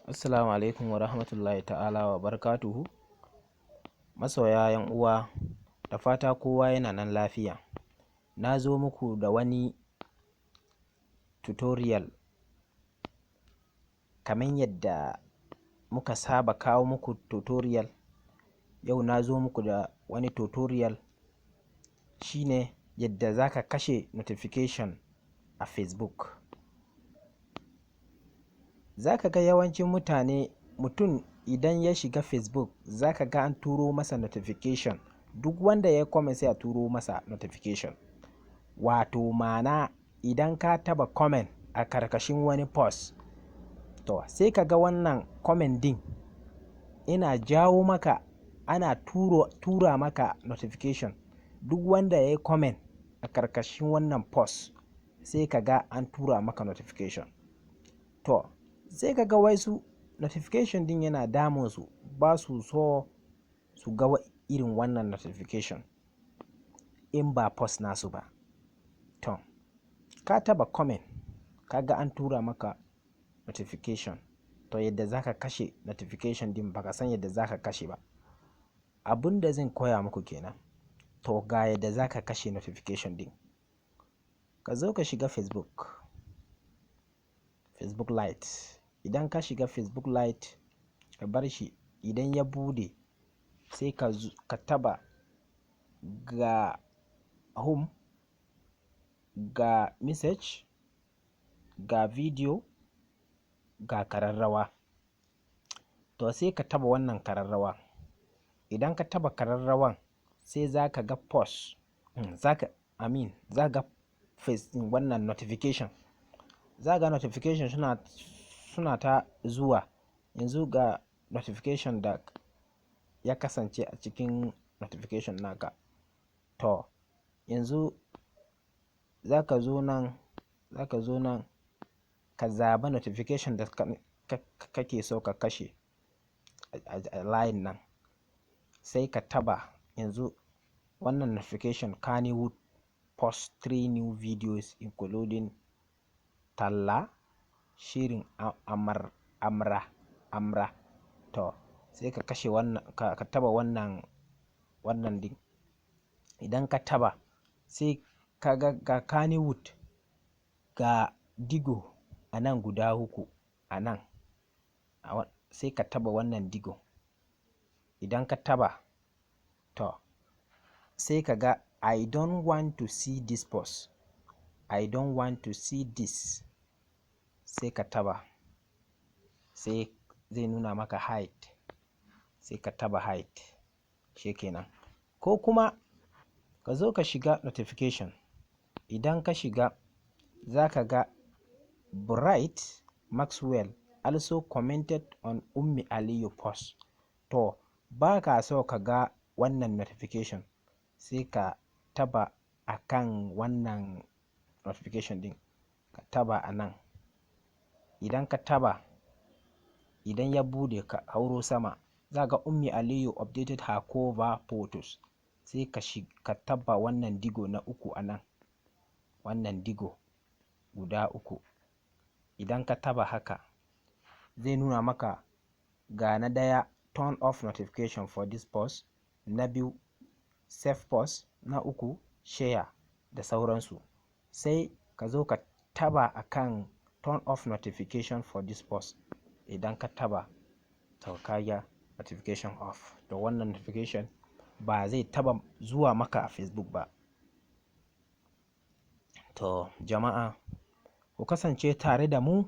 Assalamu alaikum wa rahmatullahi ta'ala wa barakatuhu. Masoya yan uwa, da fata kowa yana nan lafiya. Na zo muku da wani tutorial kamar yadda muka saba kawo muku tutorial. Yau na zo muku da wani tutorial shine yadda zaka kashe notification a Facebook. Zaka ga yawancin mutum idan ya shiga Facebook zaka ga an turo masa notification. Duk wanda ya comment sai a turo masa notification. Wato ma'ana idan ka taba comment a karkashin wani post, to sai ka ga wannan comment din ina jawo maka, ana tura maka notification. Duk wanda ya yi comment a karkashin wannan post sai ka ga an tura maka notification. To sai ka ga wasu notification din yana damun su, ba su so su ga irin wannan notification in ba post nasu ba. To ka taba comment ka ga an tura maka notification, to yadda zaka kashe notification din baka san yadda zaka kashe ba. Abun da zan koya muku kenan. To ga yadda zaka kashe notification din. Ka zo ka shiga Facebook Lite. Idan ka shiga Facebook Lite ka bar shi, idan ya bude sai ka taba ga home, ga message, ga video, ga kararrawa. To sai ka taba wannan kararrawa. Idan ka taba kararrawan sai zaka ga post, zaka ga wannan notification. Zaka ga notification suna ta zuwa. Yanzu ga notification da ya kasance a cikin notification naka. To yanzu zaka zo nan ka zaba notification da kake so ka kashe a layin nan. Sai ka taba yanzu wannan notification Kannywood post 3 new videos including talla shirin Amra. To sai ka kashe wannan, ka taba wannan din. Idan ka taba sai ka ga Kannywood ga digo a nan guda uku a nan. Sai ka taba wannan digo. Idan ka taba, to sai ka ga I don't want to see this post. I don't want to see this. Sai ka taba. Sai zai nuna maka hide. Sai ka taba hide. Shikenan. Ko kuma ka zo ka shiga notification. Idan ka shiga zaka ga Bright Maxwell also commented on Ummi Aliyu post. To ba ka so ka ga wannan notification sai ka taba akan wannan notification din. Ka taba a nan. Idan ka taba, idan ya bude ka hauro sama za ga Ummi Aliyu updated her cover photos. Sai ka taba wannan digo na uku a nan. Wannan digo guda uku. Idan ka taba haka zai nuna maka ga na daya turn off notification for this post, na biyu save post, na uku share da sauransu. Sai ka zo ka taba akan turn off notification for this post. Idan ka taba, to ka ga notification off. To wannan notification ba zai taba zuwa maka a Facebook ba. To jama'a, ku kasance tare da mu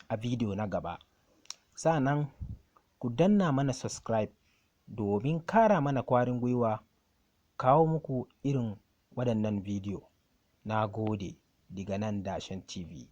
a video na gaba. Sa'annan ku danna mana subscribe domin kara mana kwarin gwiwa kawo muku irin waɗannan video. Na gode daga nan Dashen TV.